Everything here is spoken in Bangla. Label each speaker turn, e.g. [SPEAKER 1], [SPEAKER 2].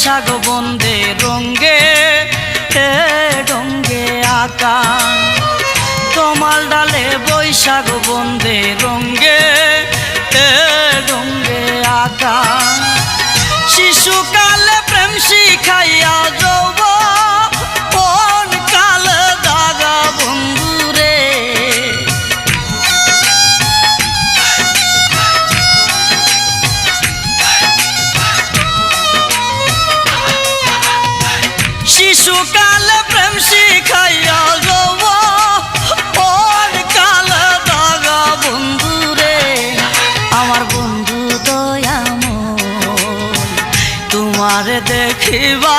[SPEAKER 1] বৈশাখ বন্দে রঙ্গে রঙ্গে আঁকা তোমার ডালে বৈশাখ বন্দে রঙ্গে রঙ্গে আঁকা শিশুকালে প্রেম শিখাইয়া যৌবন কালে দাগা বন্ধুরে শিশুকালে প্রেম শিখাইয়া যৌবন কালে দাগা বন্ধুরে আমার বন্ধু দয়াময় তোমারে দেখিবা